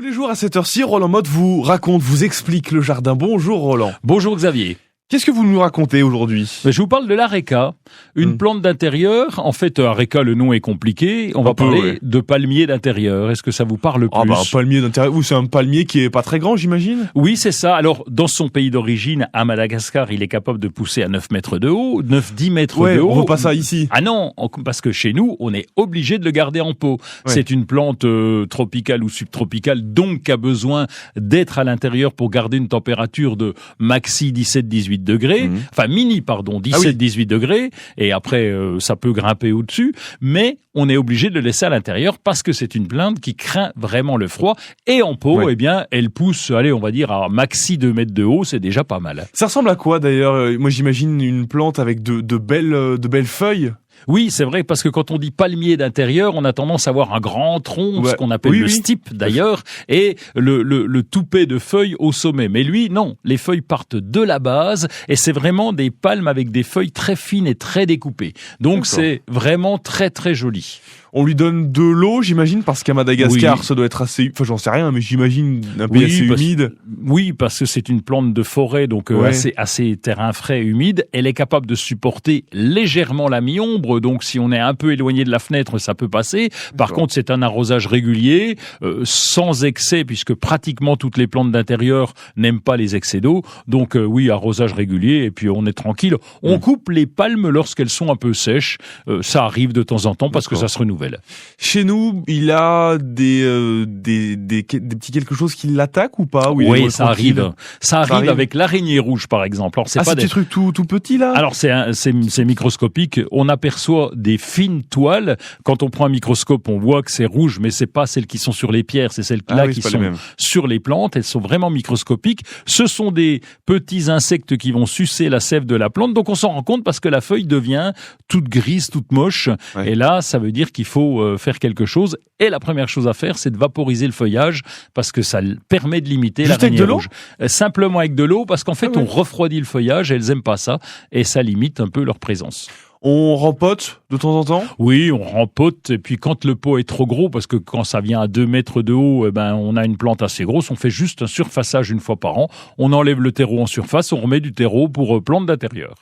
les jours à cette heure-ci, Roland Motte vous raconte, vous explique le jardin. Bonjour Roland. Bonjour Xavier. Qu'est-ce que vous nous racontez aujourd'hui ? Je vous parle de l'areca, une plante d'intérieur. En fait, areca, le nom est compliqué. On va parler de palmier d'intérieur. Est-ce que ça vous parle plus ? Un palmier d'intérieur, c'est un palmier qui est pas très grand, j'imagine ? Oui, c'est ça. Alors, dans son pays d'origine, à Madagascar, il est capable de pousser à 9 mètres de haut, 9-10 mètres de haut. On veut pas ça ici. Ah non, parce que chez nous, on est obligé de le garder en pot. Ouais. C'est une plante tropicale ou subtropicale, donc qui a besoin d'être à l'intérieur pour garder une température de maxi 17-18 degrés, enfin mini, pardon, 17-18 degrés, et après ça peut grimper au-dessus, mais on est obligé de le laisser à l'intérieur parce que c'est une plante qui craint vraiment le froid, et en pot, eh bien, elle pousse, allez, on va dire à maxi 2 mètres de haut, c'est déjà pas mal. Ça ressemble à quoi d'ailleurs ? Moi j'imagine une plante avec de belles feuilles. Oui, c'est vrai, parce que quand on dit palmier d'intérieur, on a tendance à avoir un grand tronc, ce qu'on appelle le stipe d'ailleurs, et le toupet de feuilles au sommet. Mais lui, non, les feuilles partent de la base, et c'est vraiment des palmes avec des feuilles très fines et très découpées. Donc c'est vraiment très très joli. On lui donne de l'eau, j'imagine, parce qu'à Madagascar, ça doit être assez... Enfin, j'en sais rien, mais j'imagine un pays assez humide. Oui, parce que c'est une plante de forêt, donc assez terrain frais et humide. Elle est capable de supporter légèrement la mi-ombre, donc si on est un peu éloigné de la fenêtre, ça peut passer. Par contre, c'est un arrosage régulier, sans excès, puisque pratiquement toutes les plantes d'intérieur n'aiment pas les excès d'eau. Donc oui, arrosage régulier, et puis on est tranquille. On coupe les palmes lorsqu'elles sont un peu sèches. Ça arrive de temps en temps, parce que ça se renouvelle. Chez nous, il a des petits quelque chose qui l'attaquent ou pas ? Oui, ça arrive. Ça arrive avec l'araignée rouge, par exemple. Alors, c'est pas des trucs tout petits là ? Alors c'est microscopique. On aperçoit des fines toiles. Quand on prend un microscope, on voit que c'est rouge, mais c'est pas celles qui sont sur les pierres, c'est celles-là qui sont sur les plantes. Elles sont vraiment microscopiques. Ce sont des petits insectes qui vont sucer la sève de la plante. Donc on s'en rend compte parce que la feuille devient toute grise, toute moche. Et là, ça veut dire qu'il faut faire quelque chose. Et la première chose à faire, c'est de vaporiser le feuillage parce que ça permet de limiter l'araignée rouge. Simplement avec de l'eau, parce qu'en fait, on refroidit le feuillage et elles aiment pas ça. Et ça limite un peu leur présence. On rempote de temps en temps ? Oui, on rempote. Et puis quand le pot est trop gros, parce que quand ça vient à 2 mètres de haut, on a une plante assez grosse, on fait juste un surfaçage une fois par an. On enlève le terreau en surface, on remet du terreau pour plantes d'intérieur.